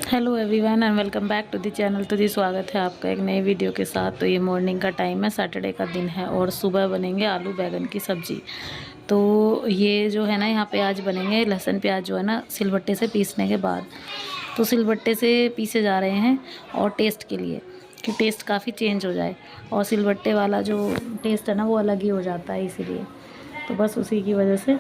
Hello everyone and welcome back to the channel. तो जी स्वागत है आपका एक नई वीडियो के साथ। तो ये मॉर्निंग का टाइम है, सैटरडे का दिन है और सुबह बनेंगे आलू बैंगन की सब्ज़ी। तो ये जो है ना, यहाँ पे आज बनेंगे लहसुन प्याज जो है ना सिलबट्टे से पीसने के बाद। तो सिलबट्टे से पीसे जा रहे हैं और टेस्ट के लिए, कि टेस्ट काफ़ी चेंज हो जाए। और सिलबट्टे वाला जो टेस्ट है ना वो अलग ही हो जाता है, इसीलिए तो बस उसी की वजह से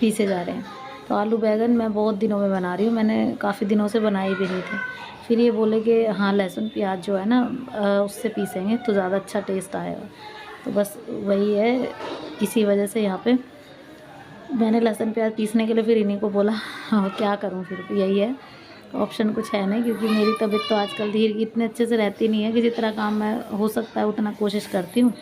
पीसे जा रहे हैं। तो आलू बैंगन मैं बहुत दिनों में बना रही हूँ, मैंने काफ़ी दिनों से बनाई भी नहीं थी। फिर ये बोले कि हाँ लहसुन प्याज जो है ना उससे पीसेंगे तो ज़्यादा अच्छा टेस्ट आएगा। तो बस वही है, इसी वजह से यहाँ पे मैंने लहसुन प्याज पीसने के लिए फिर इन्हीं को बोला। और क्या करूँ, फिर यही है, ऑप्शन कुछ है नहीं, क्योंकि मेरी तबीयत तो आजकल धीरे इतने अच्छे से रहती नहीं है कि जितना काम मैं हो सकता है उतना कोशिश करती हूँ।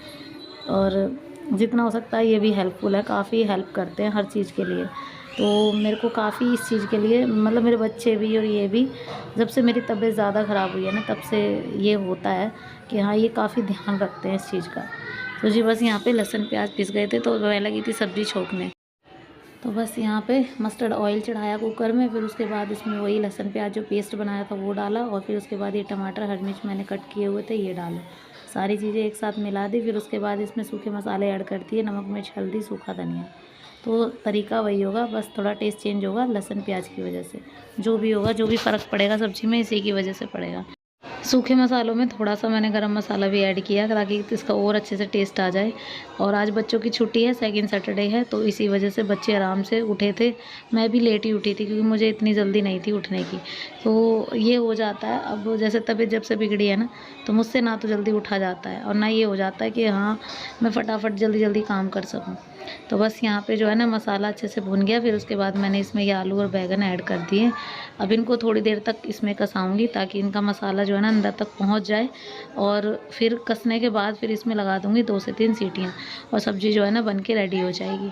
और जितना हो सकता है ये भी हेल्पफुल है, काफ़ी हेल्प करते हैं हर चीज़ के लिए। तो मेरे को काफ़ी इस चीज़ के लिए, मतलब मेरे बच्चे भी और ये भी, जब से मेरी तबीयत ज़्यादा ख़राब हुई है ना तब से ये होता है कि हाँ ये काफ़ी ध्यान रखते हैं इस चीज़ का। तो जी बस यहाँ पे लहसुन प्याज पिस गए थे तो वह लगी थी सब्ज़ी छोंकने। तो बस यहाँ पे मस्टर्ड ऑयल चढ़ाया कुकर में, फिर उसके बाद इसमें वही लहसुन प्याज जो पेस्ट बनाया था वो डाला, और फिर उसके बाद ये टमाटर हरी मिर्च मैंने कट किए हुए थे ये डाले। सारी चीज़ें एक साथ मिला दी। फिर उसके बाद इसमें सूखे मसाले ऐड कर दिए, नमक मिर्च हल्दी सूखा धनिया। तो तरीका वही होगा, बस थोड़ा टेस्ट चेंज होगा लहसुन प्याज की वजह से। जो भी होगा, जो भी फ़र्क पड़ेगा सब्ज़ी में, इसी की वजह से पड़ेगा। सूखे मसालों में थोड़ा सा मैंने गरम मसाला भी ऐड किया ताकि इसका और अच्छे से टेस्ट आ जाए। और आज बच्चों की छुट्टी है, सेकंड सैटरडे है, तो इसी वजह से बच्चे आराम से उठे थे। मैं भी लेट ही उठी थी क्योंकि मुझे इतनी जल्दी नहीं थी उठने की। तो ये हो जाता है, अब जैसे तबीयत जब से बिगड़ी है ना, तो मुझसे ना तो जल्दी उठा जाता है और ना ये हो जाता है कि हाँ मैं फटाफट जल्दी जल्दी काम कर सकूँ। तो बस यहाँ पे जो है ना मसाला अच्छे से भुन गया। फिर उसके बाद मैंने इसमें ये आलू और बैंगन ऐड कर दिए। अब इनको थोड़ी देर तक इसमें कसाऊंगी ताकि इनका मसाला जो है ना अंदर तक पहुँच जाए। और फिर कसने के बाद फिर इसमें लगा दूँगी 2 से 3 सीटियाँ, और सब्ज़ी जो है ना बन के रेडी हो जाएगी।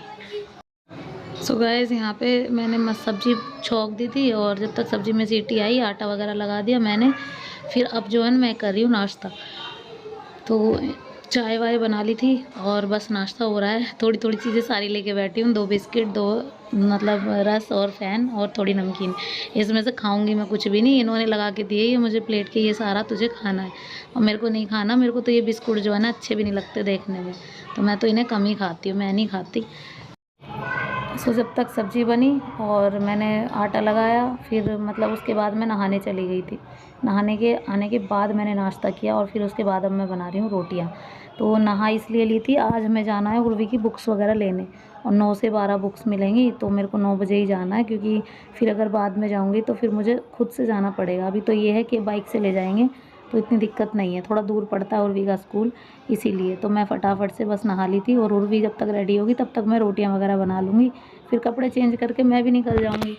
सो गाइस यहाँ पे मैंने सब्ज़ी छोंक दी थी, और जब तक सब्ज़ी में सीटी आई आटा वगैरह लगा दिया मैंने। फिर अब जो है ना मैं कर रही हूँ नाश्ता। तो चाय वाय बना ली थी और बस नाश्ता हो रहा है। थोड़ी थोड़ी चीज़ें सारी लेके बैठी हूँ, 2 बिस्किट, 2 मतलब रस और फ़ैन और थोड़ी नमकीन। इसमें से खाऊंगी मैं कुछ भी नहीं, इन्होंने लगा के दिए ये मुझे प्लेट के, ये सारा तुझे खाना है और मेरे को नहीं खाना। मेरे को तो ये बिस्कुट जो है ना अच्छे भी नहीं लगते देखने में, तो मैं तो इन्हें कम ही खाती हूँ, मैं नहीं खाती। सो जब तक सब्ज़ी बनी और मैंने आटा लगाया, फिर मतलब उसके बाद मैं नहाने चली गई थी। नहाने के आने के बाद मैंने नाश्ता किया, और फिर उसके बाद अब मैं बना रही हूँ रोटियाँ। तो नहा इसलिए ली थी, आज हमें जाना है उर्वी की बुक्स वगैरह लेने, और 9 से 12 बुक्स मिलेंगी, तो मेरे को 9 बजे ही जाना है, क्योंकि फिर अगर बाद में जाऊँगी तो फिर मुझे खुद से जाना पड़ेगा। अभी तो ये है कि बाइक से ले जाएंगे तो इतनी दिक्कत नहीं है, थोड़ा दूर पड़ता है उर्वी का स्कूल, इसीलिए तो मैं फटाफट से बस नहा ली थी। और उर्वी जब तक रेडी होगी तब तक मैं रोटियां वगैरह बना लूँगी, फिर कपड़े चेंज करके मैं भी निकल जाऊँगी।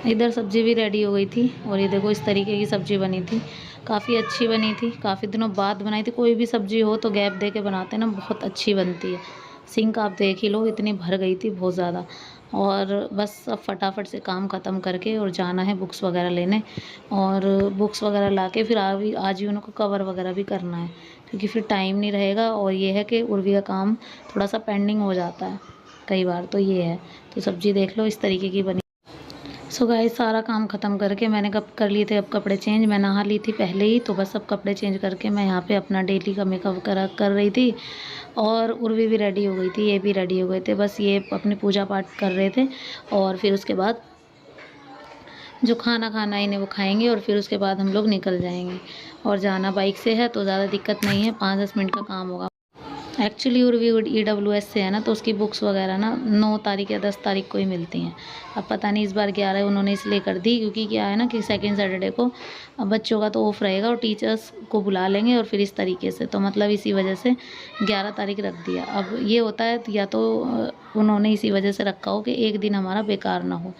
इधर सब्ज़ी भी रेडी हो गई थी, और ये देखो इस तरीके की सब्ज़ी बनी थी, काफ़ी अच्छी बनी थी। काफ़ी दिनों बाद बनाई थी, कोई भी सब्ज़ी हो तो गैप दे के बनाते हैं ना, बहुत अच्छी बनती है। सिंक आप देख ही लो, इतनी भर गई थी बहुत ज़्यादा। और बस अब फटाफट से काम ख़त्म करके और जाना है बुक्स वगैरह लेने, और बुक्स वगैरह लाके फिर आज ही उनको कवर वगैरह भी करना है, क्योंकि फिर टाइम नहीं रहेगा। और ये है कि उर्वी का काम थोड़ा सा पेंडिंग हो जाता है कई बार, तो ये है। तो सब्ज़ी देख लो इस तरीके की बनी। सो गाइस सारा काम ख़त्म करके मैंने कब कर लिए थे अब कपड़े चेंज, मैं नहा ली थी पहले ही, तो बस अब कपड़े चेंज करके मैं यहाँ पे अपना डेली का मेकअप कर रही थी। और उर्वी भी रेडी हो गई थी, ये भी रेडी हो गए थे, बस ये अपनी पूजा पाठ कर रहे थे। और फिर उसके बाद जो खाना खाना है इन्हें वो खाएंगे, और फिर उसके बाद हम लोग निकल जाएंगे। और जाना बाइक से है तो ज़्यादा दिक्कत नहीं है, 5-10 मिनट का काम होगा। एक्चुअली उर्वी EWS से है ना, तो उसकी बुक्स वगैरह ना 9 तारीख या 10 तारीख को ही मिलती हैं। अब पता नहीं इस बार 11 उन्होंने इसलिए कर दी, क्योंकि क्या है ना कि सेकंड सैटरडे को बच्चों का तो ऑफ रहेगा और टीचर्स को बुला लेंगे, और फिर इस तरीके से तो मतलब इसी वजह से 11 तारीख रख दिया। अब ये होता है या तो उन्होंने इसी वजह से रखा हो कि एक दिन हमारा बेकार ना हो।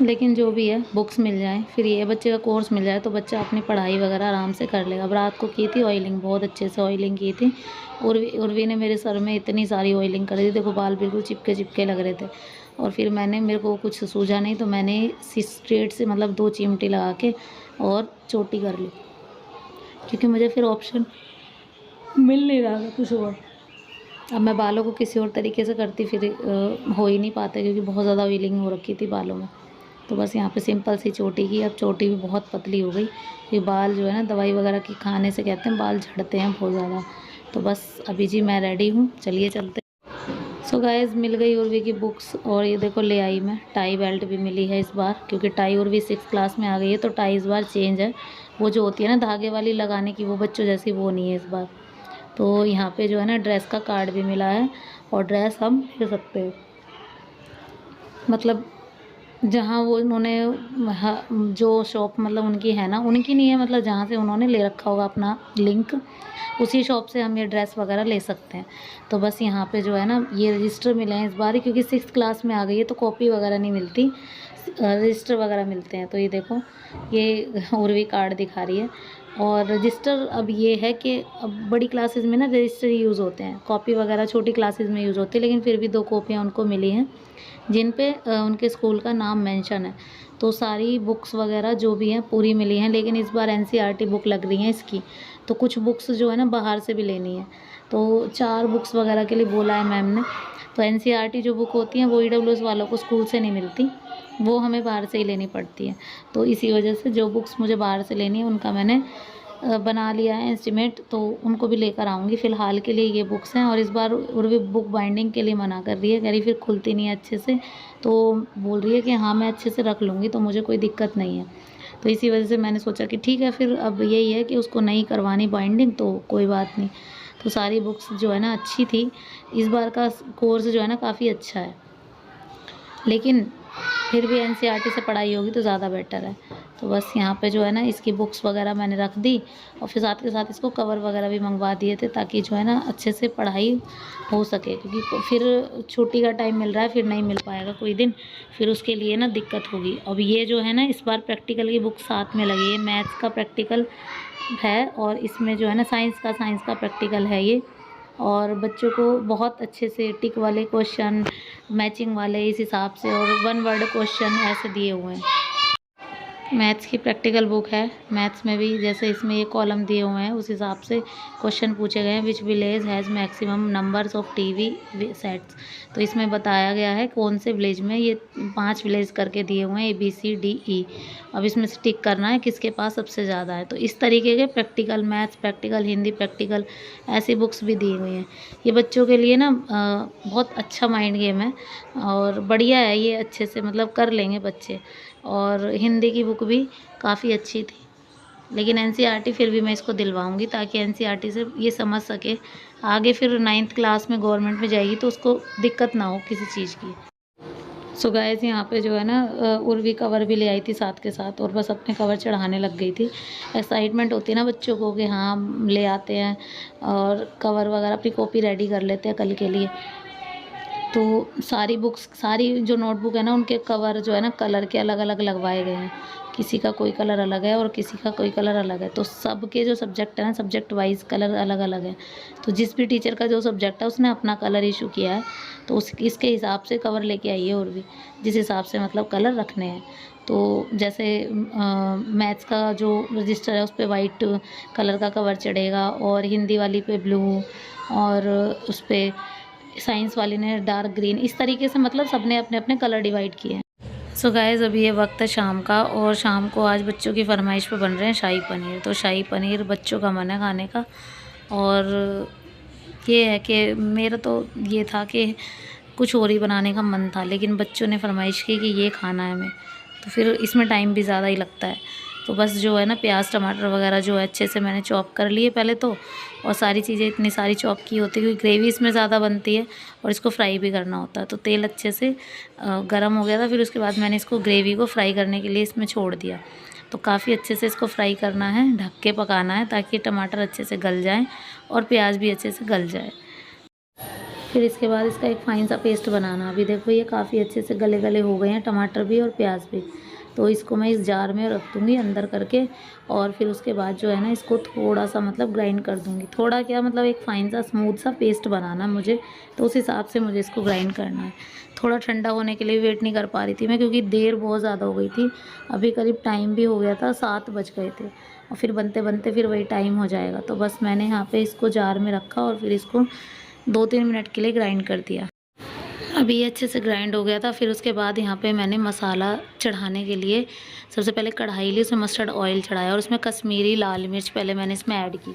लेकिन जो भी है बुक्स मिल जाएँ, फिर ये बच्चे का कोर्स मिल जाए तो बच्चा अपनी पढ़ाई वगैरह आराम से कर लेगा। अब रात को की थी ऑयलिंग, बहुत अच्छे से ऑयलिंग की थी। उर्वी ने मेरे सर में इतनी सारी ऑयलिंग कर दी, देखो बाल बिल्कुल चिपके चिपके लग रहे थे। और फिर मेरे को कुछ सूझा नहीं, तो मैंने स्ट्रेट से मतलब 2 चिमटी लगा के और चोटी कर ली, क्योंकि मुझे फिर ऑप्शन मिल नहीं रहा था कुछ और। अब मैं बालों को किसी और तरीके से करती फिर हो ही नहीं पाता, क्योंकि बहुत ज़्यादा ऑयलिंग हो रखी थी बालों में। तो बस यहाँ पे सिंपल सी चोटी की। अब चोटी भी बहुत पतली हो गई, ये बाल जो है ना दवाई वगैरह की खाने से कहते हैं बाल झड़ते हैं बहुत ज़्यादा। तो बस अभी जी मैं रेडी हूँ, चलिए चलते। सो गाइस मिल गई उर्वी की बुक्स, और ये देखो ले आई मैं टाई बेल्ट भी मिली है इस बार, क्योंकि टाई उर्वी 6 क्लास में आ गई है तो टाई इस बार चेंज है। वो जो होती है ना धागे वाली लगाने की, वो बच्चों जैसी वो नहीं है इस बार। तो यहाँ पे जो है ना ड्रेस का कार्ड भी मिला है, और ड्रेस हम ले सकते हैं, मतलब जहाँ वो उन्होंने जो शॉप मतलब उनकी है ना, उनकी नहीं है, मतलब जहाँ से उन्होंने ले रखा होगा अपना लिंक, उसी शॉप से हम ये ड्रेस वगैरह ले सकते हैं। तो बस यहाँ पे जो है ना ये रजिस्टर मिले हैं इस बार, क्योंकि 6th क्लास में आ गई है तो कॉपी वगैरह नहीं मिलती, रजिस्टर वगैरह मिलते हैं। तो ये देखो ये उर्वी कार्ड दिखा रही है। और रजिस्टर अब ये है कि अब बड़ी क्लासेस में ना रजिस्टर यूज़ होते हैं, कॉपी वगैरह छोटी क्लासेस में यूज़ होती है, लेकिन फिर भी 2 कॉपियाँ उनको मिली हैं जिन पे उनके स्कूल का नाम मेंशन है। तो सारी बुक्स वगैरह जो भी हैं पूरी मिली हैं, लेकिन इस बार एनसीईआरटी बुक लग रही है इसकी, तो कुछ बुक्स जो है ना बाहर से भी लेनी है। तो 4 बुक्स वगैरह के लिए बोला है मैम ने। तो एनसीईआरटी जो बुक होती हैं वो ईडब्ल्यूएस वालों को स्कूल से नहीं मिलती, वो हमें बाहर से ही लेनी पड़ती है। तो इसी वजह से जो बुक्स मुझे बाहर से लेनी है उनका मैंने बना लिया है एस्टीमेट, तो उनको भी लेकर आऊँगी। फ़िलहाल के लिए ये बुक्स हैं, और इस बार उर्वी बुक बाइंडिंग के लिए मना कर रही है, कह रही फिर खुलती नहीं है अच्छे से, तो बोल रही है कि हाँ मैं अच्छे से रख लूँगी, तो मुझे कोई दिक्कत नहीं है। तो इसी वजह से मैंने सोचा कि ठीक है फिर अब यही है कि उसको नहीं करवानी बाइंडिंग, तो कोई बात नहीं। तो सारी बुक्स जो है ना अच्छी थी, इस बार का कोर्स जो है ना काफ़ी अच्छा है, लेकिन फिर भी एनसीईआरटी से पढ़ाई होगी तो ज़्यादा बेटर है। तो बस यहाँ पे जो है ना इसकी बुक्स वगैरह मैंने रख दी, और फिर साथ के साथ इसको कवर वगैरह भी मंगवा दिए थे, ताकि जो है ना अच्छे से पढ़ाई हो सके, क्योंकि फिर छुट्टी का टाइम मिल रहा है, फिर नहीं मिल पाएगा कोई दिन, फिर उसके लिए ना दिक्कत होगी। अब ये जो है ना इस बार प्रैक्टिकल की बुक साथ में लगी है, मैथ्स का प्रैक्टिकल है, और इसमें जो है ना साइंस का प्रैक्टिकल है ये। और बच्चों को बहुत अच्छे से टिक वाले क्वेश्चन, मैचिंग वाले इस हिसाब से, और 1 वर्ड क्वेश्चन ऐसे दिए हुए हैं। मैथ्स की प्रैक्टिकल बुक है, मैथ्स में भी जैसे इसमें ये कॉलम दिए हुए हैं उस हिसाब से क्वेश्चन पूछे गए हैं। Which village has maximum numbers of TV sets, तो इसमें बताया गया है कौन से विलेज में, ये 5 विलेज करके दिए हुए हैं ABCDE। अब इसमें से टिक करना है किसके पास सबसे ज़्यादा है। तो इस तरीके के practical, maths practical, Hindi practical, ऐसी बुक्स भी दी हुई हैं। ये बच्चों के लिए ना बहुत अच्छा माइंड गेम है, और बढ़िया है ये, अच्छे से मतलब कर लेंगे बच्चे। और हिंदी की बुक भी काफ़ी अच्छी थी, लेकिन एनसीईआरटी फिर भी मैं इसको दिलवाऊंगी, ताकि एनसीईआरटी से ये समझ सके आगे, फिर 9th क्लास में गवर्नमेंट में जाएगी तो उसको दिक्कत ना हो किसी चीज़ की। सो गाइस यहाँ पे जो है ना उर्वी कवर भी ले आई थी साथ के साथ, और बस अपने कवर चढ़ाने लग गई थी। एक्साइटमेंट होती है ना बच्चों को कि हाँ हम ले आते हैं, और कवर वगैरह अपनी कॉपी रेडी कर लेते हैं कल के लिए। तो सारी बुक्स, सारी जो नोटबुक है ना उनके कवर जो है ना कलर के अलग अलग लगवाए गए हैं, किसी का कोई कलर अलग है और किसी का कोई कलर अलग है। तो सबके जो सब्जेक्ट है ना, सब्जेक्ट वाइज कलर अलग अलग है। तो जिस भी टीचर का जो सब्जेक्ट है उसने अपना कलर इशू किया है, तो इसके हिसाब से कवर लेके आई है, और भी जिस हिसाब से मतलब कलर रखने हैं। तो जैसे मैथ्स का जो रजिस्टर है उस पर वाइट कलर का कवर चढ़ेगा, और हिंदी वाली पे ब्लू, और उस पर साइंस वाली ने डार्क ग्रीन, इस तरीके से मतलब सबने अपने अपने कलर डिवाइड किए हैं। सो गाइज़ अभी ये वक्त है शाम का, और शाम को आज बच्चों की फरमाइश पे बन रहे हैं शाही पनीर। तो शाही पनीर बच्चों का मन है खाने का, और ये है कि मेरा तो ये था कि कुछ और ही बनाने का मन था, लेकिन बच्चों ने फरमाइश की कि ये खाना है हमें, तो फिर इसमें टाइम भी ज़्यादा ही लगता है। तो बस जो है ना प्याज टमाटर वगैरह जो है अच्छे से मैंने चॉप कर लिए पहले तो, और सारी चीज़ें इतनी सारी चॉप की होती है क्योंकि ग्रेवी इसमें ज़्यादा बनती है, और इसको फ्राई भी करना होता है। तो तेल अच्छे से गर्म हो गया था, फिर उसके बाद मैंने इसको ग्रेवी को फ्राई करने के लिए इसमें छोड़ दिया। तो काफ़ी अच्छे से इसको फ्राई करना है, ढक के पकाना है, ताकि टमाटर अच्छे से गल जाएँ और प्याज भी अच्छे से गल जाए। फिर इसके बाद इसका एक फाइन सा पेस्ट बनाना। अभी देखो ये काफ़ी अच्छे से गले गले हो गए हैं टमाटर भी और प्याज भी। तो इसको मैं इस जार में रख दूँगी अंदर करके, और फिर उसके बाद जो है ना इसको थोड़ा सा मतलब ग्राइंड कर दूँगी। थोड़ा क्या मतलब एक फाइन सा स्मूथ सा पेस्ट बनाना मुझे, तो उस हिसाब से मुझे इसको ग्राइंड करना है। थोड़ा ठंडा होने के लिए वेट नहीं कर पा रही थी मैं, क्योंकि देर बहुत ज़्यादा हो गई थी। अभी करीब टाइम भी हो गया था, 7 बज गए थे, और फिर बनते बनते फिर वही टाइम हो जाएगा। तो बस मैंने यहाँ पे इसको जार में रखा और फिर इसको 2-3 मिनट के लिए ग्राइंड कर दिया। अभी ये अच्छे से ग्राइंड हो गया था। फिर उसके बाद यहाँ पे मैंने मसाला चढ़ाने के लिए सबसे पहले कढ़ाई ली, उसमें मस्टर्ड ऑयल चढ़ाया और उसमें कश्मीरी लाल मिर्च पहले मैंने इसमें ऐड की,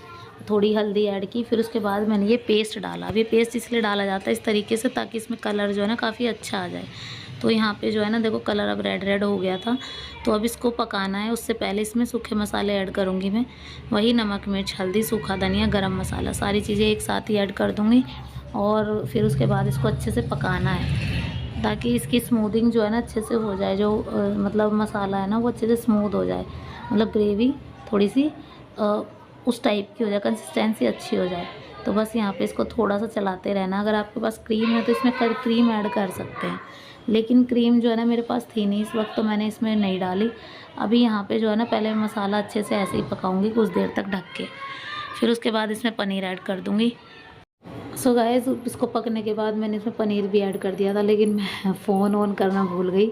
थोड़ी हल्दी ऐड की। फिर उसके बाद मैंने ये पेस्ट डाला। अब ये पेस्ट इसलिए डाला जाता है इस तरीके से ताकि इसमें कलर जो है ना काफ़ी अच्छा आ जाए। तो यहाँ पे जो है ना देखो कलर अब रेड रेड हो गया था। तो अब इसको पकाना है। उससे पहले इसमें सूखे मसाले ऐड करूँगी मैं, वही नमक, मिर्च, हल्दी, सूखा धनिया, गरम मसाला, सारी चीज़ें एक साथ ही ऐड कर दूँगी। और फिर उसके बाद इसको अच्छे से पकाना है ताकि इसकी स्मूदिंग जो है ना अच्छे से हो जाए, जो मतलब मसाला है ना वो अच्छे से स्मूथ हो जाए, मतलब ग्रेवी थोड़ी सी उस टाइप की हो जाए, कंसिस्टेंसी अच्छी हो जाए। तो बस यहाँ पे इसको थोड़ा सा चलाते रहना। अगर आपके पास क्रीम है तो इसमें क्रीम ऐड कर सकते हैं, लेकिन क्रीम जो है ना मेरे पास थी नहीं इस वक्त, तो मैंने इसमें नहीं डाली। अभी यहाँ पे जो है ना पहले मसाला अच्छे से ऐसे ही पकाऊंगी कुछ देर तक ढक के, फिर उसके बाद इसमें पनीर ऐड कर दूँगी। सो गाइस इसको पकने के बाद मैंने इसमें पनीर भी ऐड कर दिया था, लेकिन मैं फ़ोन ऑन करना भूल गई।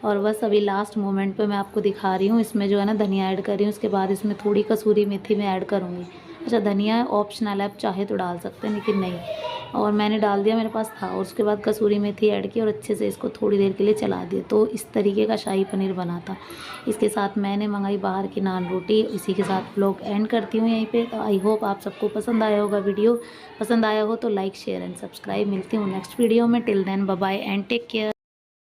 और बस अभी लास्ट मोमेंट पे मैं आपको दिखा रही हूँ। इसमें जो है ना धनिया ऐड कर रही हूँ, उसके बाद इसमें थोड़ी कसूरी मेथी मैं ऐड करूँगी। अच्छा धनिया ऑप्शनल है, आप चाहे तो डाल सकते हैं लेकिन नहीं, और मैंने डाल दिया, मेरे पास था। और उसके बाद कसूरी मेथी ऐड की और अच्छे से इसको थोड़ी देर के लिए चला दिया। तो इस तरीके का शाही पनीर बना था। इसके साथ मैंने मंगाई बाहर की नान रोटी। इसी के साथ व्लॉग एंड करती हूँ यहीं पे। तो आई होप आप सबको पसंद आया होगा वीडियो। पसंद आया हो तो लाइक शेयर एंड सब्सक्राइब। मिलती हूँ नेक्स्ट वीडियो में। Till then bye bye and take care.